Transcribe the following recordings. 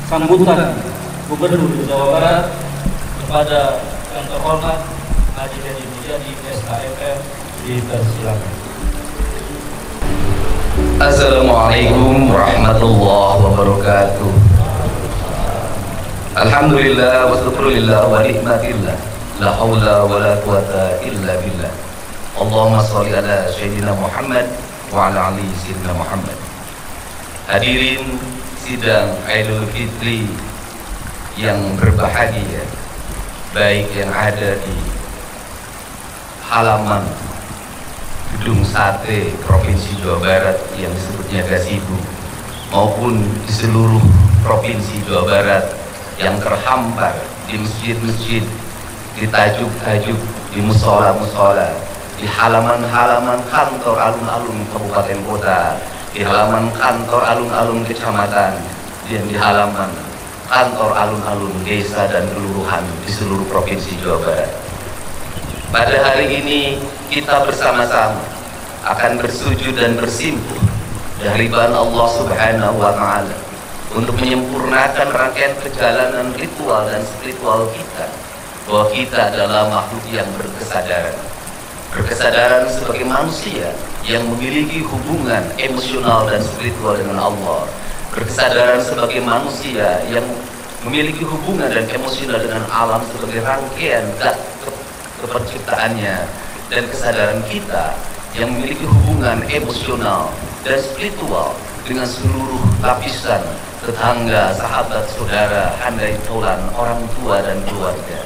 Sambutan Gubernur Jawa Barat kepada yang terhormat Haji Deddy Mulyadi SHMM, dipersilakan. Assalamualaikum warahmatullahi wabarakatuh. Alhamdulillah wa syukrulillah wa nikmatillah, la haula wa la quwata illa billah. Allahumma sholli ala sayyidina Muhammad wa ala ali sayyidina Muhammad. Hadirin sidang Idul Fitri yang berbahagia, baik yang ada di halaman Gedung Sate Provinsi Jawa Barat yang disebutnya Gasibu, maupun di seluruh Provinsi Jawa Barat yang terhampar di masjid-masjid, di tajuk-tajuk, di musola-musola, di halaman-halaman kantor alun-alun kabupaten kota, di halaman kantor alun-alun kecamatan, dan di halaman kantor alun-alun desa dan kelurahan di seluruh Provinsi Jawa Barat. Pada hari ini kita bersama-sama akan bersujud dan bersimpuh dari hadapan Allah Subhanahu wa Ta'ala untuk menyempurnakan rangkaian perjalanan ritual dan spiritual kita, bahwa kita adalah makhluk yang berkesadaran sebagai manusia yang memiliki hubungan emosional dan spiritual dengan Allah, berkesadaran sebagai manusia yang memiliki hubungan dan emosional dengan alam sebagai rangkaian zat kepenciptaannya, dan kesadaran kita yang memiliki hubungan emosional dan spiritual dengan seluruh lapisan tetangga, sahabat, saudara, handai taulan, orang tua dan keluarga.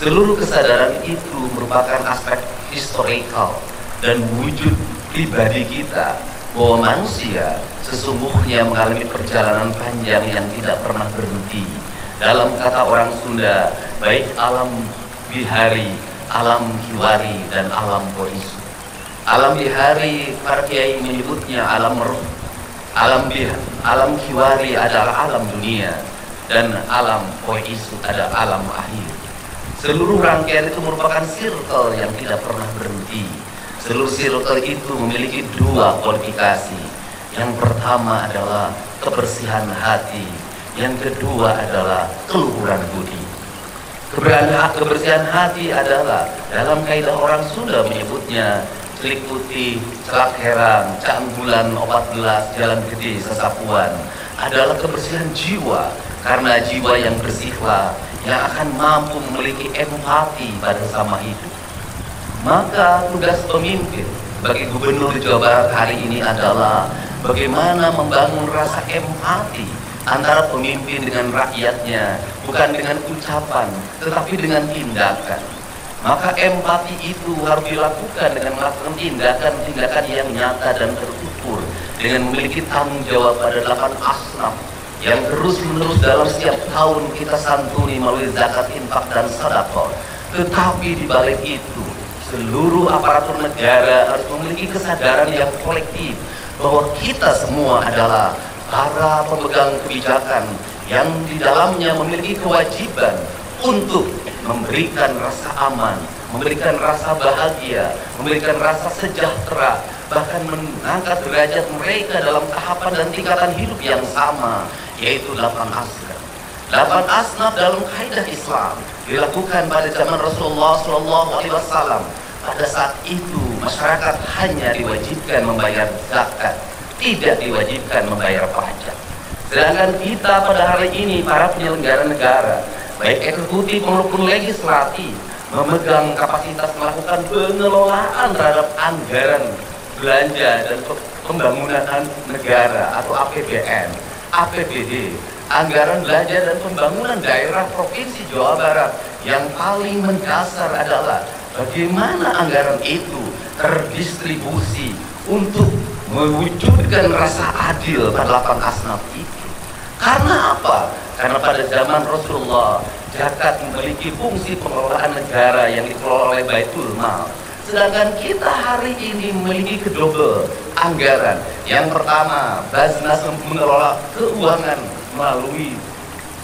Seluruh kesadaran itu merupakan aspek historikal dan wujud pribadi kita, bahwa manusia sesungguhnya mengalami perjalanan panjang yang tidak pernah berhenti. Dalam kata orang Sunda, baik alam bihari, alam kiwari, dan alam poisu. Alam bihari para kiai menyebutnya alam roh, alam kiwari adalah alam dunia, dan alam poisu adalah alam akhir. Seluruh rangkaian itu merupakan circle yang tidak pernah berhenti. Seluruh circle itu memiliki dua kualifikasi. Yang pertama adalah kebersihan hati, yang kedua adalah keluhuran budi. Kebersihan hati adalah, dalam kaidah orang Sunda menyebutnya celik putih, celak herang, cang bulan, obat gelas, jalan gede, sesapuan, adalah kebersihan jiwa. Karena jiwa yang bersihlah yang akan mampu memiliki empati pada sesama hidup. Maka tugas pemimpin bagi Gubernur Jawa Barat hari ini adalah bagaimana membangun rasa empati antara pemimpin dengan rakyatnya, bukan dengan ucapan tetapi dengan tindakan. Maka empati itu harus dilakukan dengan melakukan tindakan-tindakan yang nyata dan terukur, dengan memiliki tanggung jawab pada 8 asnaf yang terus-menerus dalam setiap tahun kita santuni melalui zakat, infak, dan sedekah. Tetapi di balik itu, seluruh aparatur negara harus memiliki kesadaran yang kolektif bahwa kita semua adalah para pemegang kebijakan yang di dalamnya memiliki kewajiban untuk memberikan rasa aman, memberikan rasa bahagia, memberikan rasa sejahtera, bahkan mengangkat derajat mereka dalam tahapan dan tingkatan hidup yang sama, yaitu 8 asnaf. 8 asnaf dalam kaidah Islam dilakukan pada zaman Rasulullah SAW. Pada saat itu masyarakat hanya diwajibkan membayar zakat, tidak diwajibkan membayar pajak. Sedangkan kita pada hari ini, para penyelenggara negara, baik eksekutif maupun legislatif, memegang kapasitas melakukan pengelolaan terhadap anggaran belanja dan pembangunan negara atau APBN, APBD, anggaran belanja dan pembangunan daerah Provinsi Jawa Barat. Yang paling mendasar adalah bagaimana anggaran itu terdistribusi untuk mewujudkan rasa adil pada 8 asnaf itu. Karena apa? Karena pada zaman Rasulullah, zakat memiliki fungsi pengelolaan negara yang dikelola oleh Baitul Mal. Sedangkan kita hari ini memiliki kedobel anggaran. Yang pertama, Basnas mengelola keuangan melalui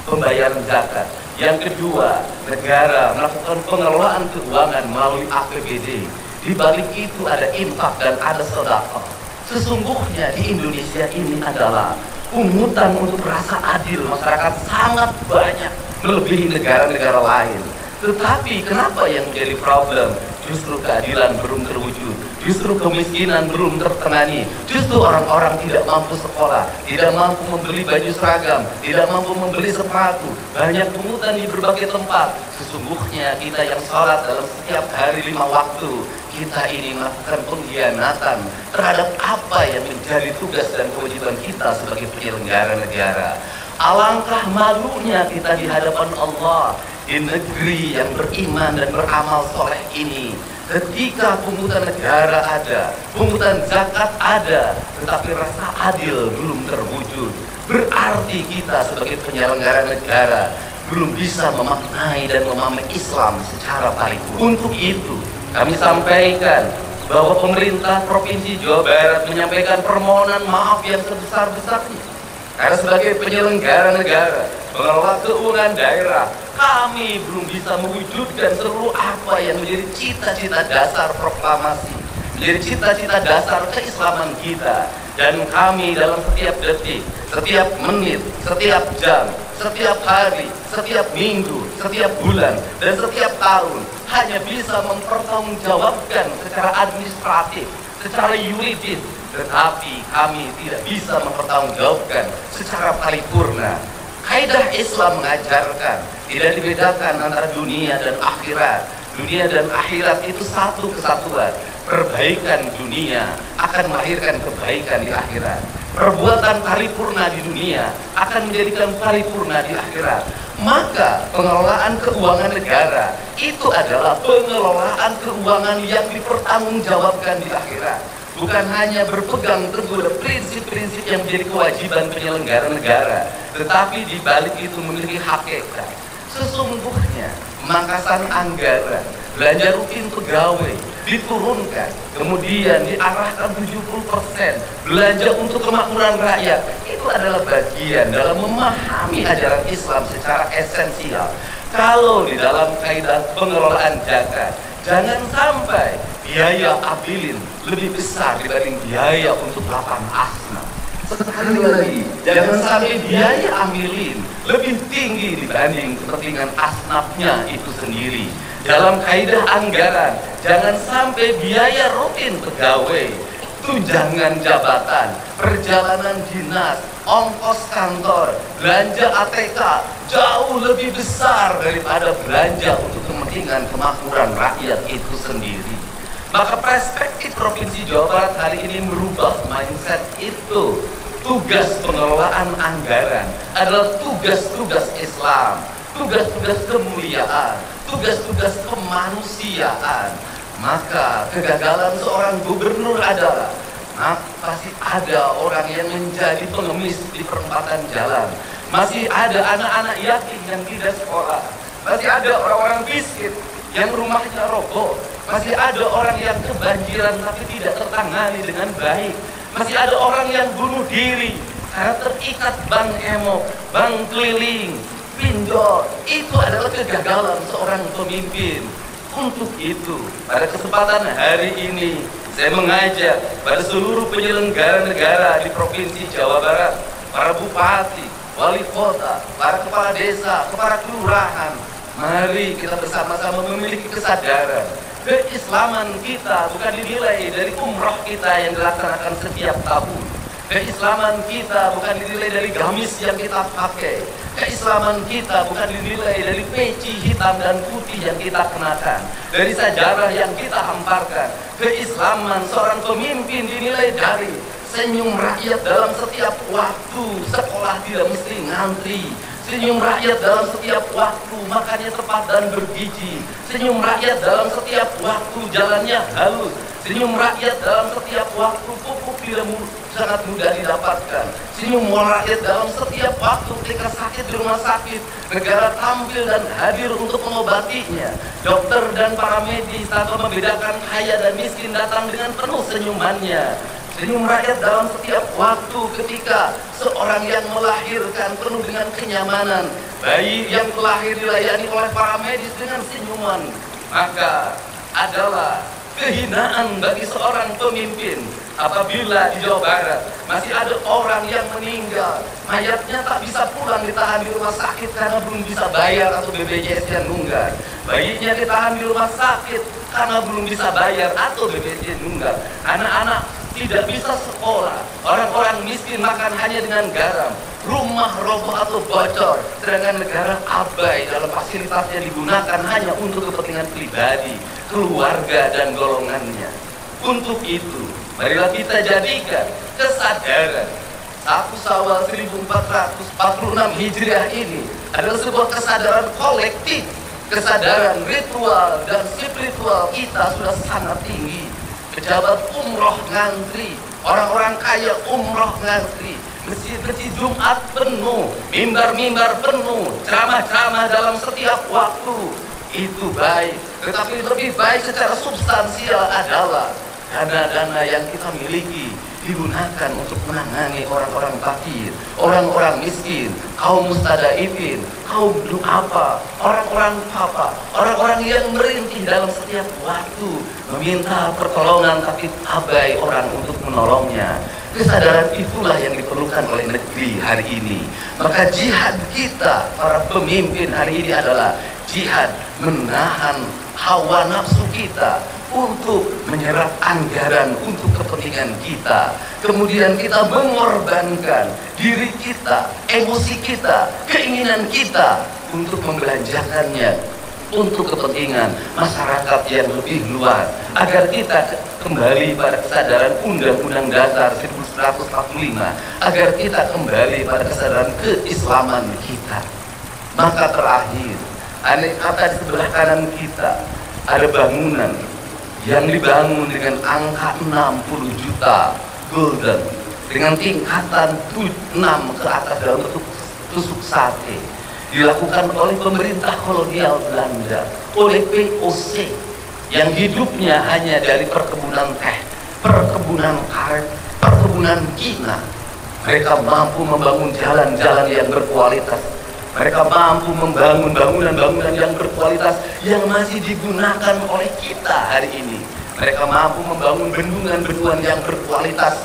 pembayaran zakat. Yang kedua, negara melakukan pengelolaan keuangan melalui APBD. Di balik itu ada infak dan ada sedekah. Sesungguhnya di Indonesia ini adalah pungutan untuk rasa adil masyarakat sangat banyak melebihi negara-negara lain. Tetapi kenapa yang menjadi problem? Justru keadilan belum terwujud, justru kemiskinan belum tertangani, justru orang-orang tidak mampu sekolah, tidak mampu membeli baju seragam, tidak mampu membeli sepatu, banyak pungutan di berbagai tempat. Sesungguhnya kita yang sholat dalam setiap hari 5 waktu, kita ini melakukan pengkhianatan terhadap apa yang menjadi tugas dan kewajiban kita sebagai penyelenggara negara. Alangkah malunya kita di hadapan Allah di negeri yang beriman dan beramal soleh ini, ketika pungutan negara ada, pungutan zakat ada, tetapi rasa adil belum terwujud. Berarti kita sebagai penyelenggara negara belum bisa memaknai dan memahami Islam secara paripurna. Untuk itu kami sampaikan bahwa pemerintah Provinsi Jawa Barat menyampaikan permohonan maaf yang sebesar-besarnya. Karena sebagai penyelenggara negara, pengelola keuangan daerah, kami belum bisa mewujudkan seluruh apa yang menjadi cita-cita dasar proklamasi, menjadi cita-cita dasar keislaman kita. Dan kami dalam setiap detik, setiap menit, setiap jam, setiap hari, setiap minggu, setiap bulan, dan setiap tahun hanya bisa mempertanggungjawabkan secara administratif, secara yuridis, tetapi kami tidak bisa mempertanggungjawabkan secara paripurna. Kaidah Islam mengajarkan tidak dibedakan antara dunia dan akhirat. Dunia dan akhirat itu satu kesatuan. Perbaikan dunia akan melahirkan kebaikan di akhirat. Perbuatan paripurna di dunia akan menjadikan paripurna di akhirat. Maka pengelolaan keuangan negara itu adalah pengelolaan keuangan yang dipertanggungjawabkan di akhirat. Bukan hanya berpegang teguh pada prinsip-prinsip yang menjadi kewajiban penyelenggara negara, tetapi di balik itu memiliki hakikat. Sesungguhnya pemangkasan anggaran, belanja rutin pegawai diturunkan, kemudian diarahkan 70% belanja untuk kemakmuran rakyat. Itu adalah bagian dalam memahami ajaran Islam secara esensial. Kalau di dalam kaidah pengelolaan zakat, jangan sampai biaya abilin lebih besar dibanding biaya untuk lapang asnaf. Sekali lagi, jangan sampai biaya amilin lebih tinggi dibanding kepentingan asnafnya itu sendiri. Dalam kaidah anggaran, jangan sampai biaya rutin pegawai, tunjangan jabatan, perjalanan dinas, ongkos kantor, belanja ATK jauh lebih besar daripada belanja untuk kepentingan kemakmuran rakyat itu sendiri. Maka perspektif Provinsi Jawa Barat hari ini merubah mindset itu. Tugas pengelolaan anggaran adalah tugas-tugas Islam, tugas-tugas kemuliaan, tugas-tugas kemanusiaan. Maka kegagalan seorang gubernur adalah masih ada orang yang menjadi pengemis di perempatan jalan, masih ada anak-anak yatim yang tidak sekolah, masih ada orang-orang miskin yang rumahnya roboh, masih ada orang yang kebanjiran tapi tidak tertangani dengan baik, masih ada orang yang bunuh diri karena terikat bank emok, bank keliling, pinjol. Itu adalah kegagalan seorang pemimpin. Untuk itu, pada kesempatan hari ini, saya mengajak pada seluruh penyelenggara negara di Provinsi Jawa Barat, para bupati, wali kota, para kepala desa, kepala kelurahan, mari kita bersama-sama memiliki kesadaran. Keislaman kita bukan dinilai dari umroh kita yang dilaksanakan setiap tahun. Keislaman kita bukan dinilai dari gamis yang kita pakai. Keislaman kita bukan dinilai dari peci hitam dan putih yang kita kenakan, dari sajarah yang kita hamparkan. Keislaman seorang pemimpin dinilai dari senyum rakyat dalam setiap waktu. Sekolah tidak mesti ngantri. Senyum rakyat dalam setiap waktu, makannya tepat dan bergizi. Senyum rakyat dalam setiap waktu, jalannya halus. Senyum rakyat dalam setiap waktu, pupuk tidak sangat mudah didapatkan. Senyum rakyat dalam setiap waktu ketika sakit di rumah sakit, negara tampil dan hadir untuk mengobatinya. Dokter dan para medis tanpa membedakan kaya dan miskin datang dengan penuh senyumannya. Senyum rakyat dalam setiap waktu ketika seorang yang melahirkan penuh dengan kenyamanan, bayi yang terlahir dilayani oleh para medis dengan senyuman. Maka adalah kehinaan bagi seorang pemimpin apabila di Jawa Barat masih ada orang yang meninggal, mayatnya tak bisa pulang, ditahan di rumah sakit karena belum bisa bayar atau BPJS yang nunggak. Bayinya ditahan di rumah sakit karena belum bisa bayar atau BPJS nunggak. Anak-anak tidak bisa sekolah, orang-orang miskin makan hanya dengan garam, rumah roboh atau bocor, sedangkan negara abai dalam fasilitas yang digunakan hanya untuk kepentingan pribadi, keluarga dan golongannya. Untuk itu, marilah kita jadikan kesadaran 1 Syawal 1446 Hijriah ini adalah sebuah kesadaran kolektif, kesadaran ritual dan spiritual kita sudah sangat tinggi. Pejabat umroh ngantri, orang-orang kaya umroh ngantri, masjid-masjid Jumat penuh, mimbar-mimbar penuh, ceramah-ceramah dalam setiap waktu. Itu baik, tetapi lebih baik secara substansial adalah dana-dana yang kita miliki digunakan untuk menangani orang-orang fakir, orang-orang miskin, kaum mustadafin, kaum du'afa, orang-orang papa, orang-orang yang merintih dalam setiap waktu meminta pertolongan tapi abai orang untuk menolongnya. Kesadaran itulah yang diperlukan oleh negeri hari ini. Maka jihad kita para pemimpin hari ini adalah jihad menahan hawa nafsu kita untuk menyerap anggaran untuk kepentingan kita. Kemudian kita mengorbankan diri kita, emosi kita, keinginan kita untuk membelanjakannya untuk kepentingan masyarakat yang lebih luas, agar kita kembali pada kesadaran Undang-Undang Dasar 1945, agar kita kembali pada kesadaran keislaman kita. Maka terakhir, ada di sebelah kanan kita ada bangunan yang dibangun dengan angka 60 juta gulden dengan tingkatan 6 ke atas dalam bentuk tusuk sate, dilakukan oleh pemerintah kolonial Belanda, oleh VOC yang hidupnya hanya dari perkebunan teh, perkebunan karet, perkebunan gina. Mereka mampu membangun jalan-jalan yang berkualitas. Mereka mampu membangun bangunan-bangunan yang berkualitas yang masih digunakan oleh kita hari ini. Mereka mampu membangun bendungan-bendungan yang berkualitas.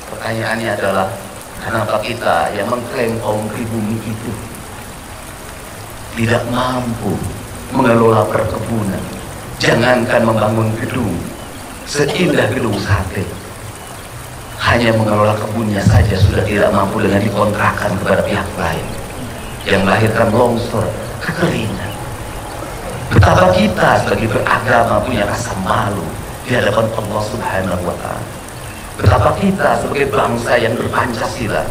Pertanyaannya adalah, kenapa kita yang mengklaim kaum pribumi itu tidak mampu mengelola perkebunan? Jangankan membangun gedung seindah gedung sate, hanya mengelola kebunnya saja sudah tidak mampu dengan dikontrakkan kepada pihak lain, yang melahirkan longsor, kekeringan. Betapa kita sebagai beragama punya rasa malu di hadapan Allah Subhanahu wa Ta'ala. Betapa kita sebagai bangsa yang berpancasila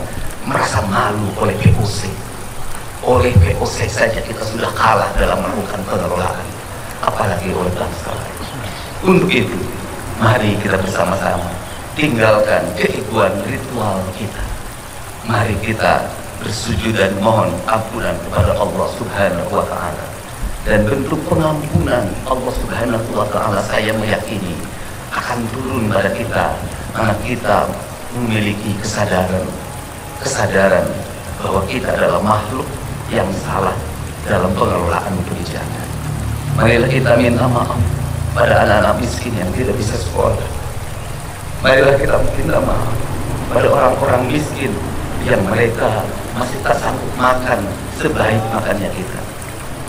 merasa malu oleh VOC. Oleh VOC saja kita sudah kalah dalam melakukan pengelolaan, apalagi oleh bangsa lain. Untuk itu, mari kita bersama-sama tinggalkan keegoan ritual kita. Mari kita bersujud dan mohon ampunan kepada Allah Subhanahu wa Ta'ala. Dan bentuk pengampunan Allah Subhanahu wa Ta'ala, saya meyakini akan turun pada kita karena kita memiliki kesadaran bahwa kita adalah makhluk yang salah dalam pengelolaan kebijakan. Marilah kita minta maaf pada anak-anak miskin yang tidak bisa sekolah. Marilah kita minta maaf pada orang-orang miskin yang mereka masih tak sanggup makan sebaik makannya kita.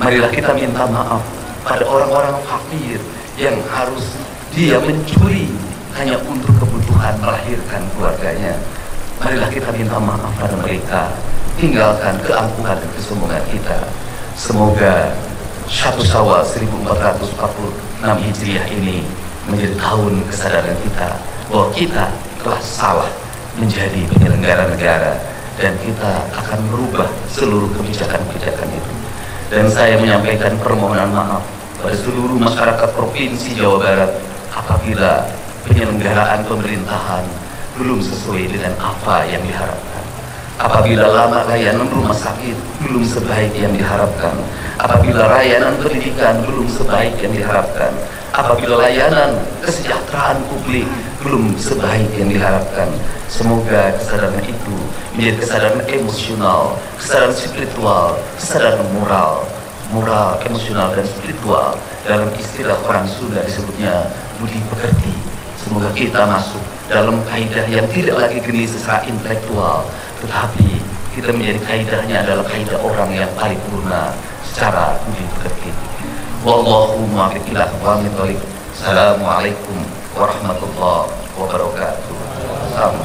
Marilah kita minta maaf pada orang-orang fakir yang harus dia mencuri hanya untuk kebutuhan melahirkan keluarganya. Marilah kita minta maaf pada mereka, tinggalkan keangkuhan dan kesombongan kita. Semoga 1 Syawal 1446 Hijriah ini menjadi tahun kesadaran kita bahwa kita telah salah menjadi penyelenggara negara, dan kita akan merubah seluruh kebijakan-kebijakan itu. Dan saya menyampaikan permohonan maaf pada seluruh masyarakat Provinsi Jawa Barat apabila penyelenggaraan pemerintahan belum sesuai dengan apa yang diharapkan. Apabila lama layanan rumah sakit belum sebaik yang diharapkan, apabila layanan pendidikan belum sebaik yang diharapkan, apabila layanan kesejahteraan publik belum sebaik yang diharapkan, semoga kesadaran itu menjadi kesadaran emosional, kesadaran spiritual, kesadaran moral, emosional dan spiritual. Dalam istilah orang Sunda disebutnya budi pekerti. Semoga kita masuk dalam kaidah yang tidak lagi geni secara intelektual, tetapi kita menjadi kaidahnya adalah kaidah orang yang paripurna secara budi pekerti. Wallahu muwaffiq ila aqwamit thoriq. Assalamualaikum warahmatullahi wabarakatuh. Salam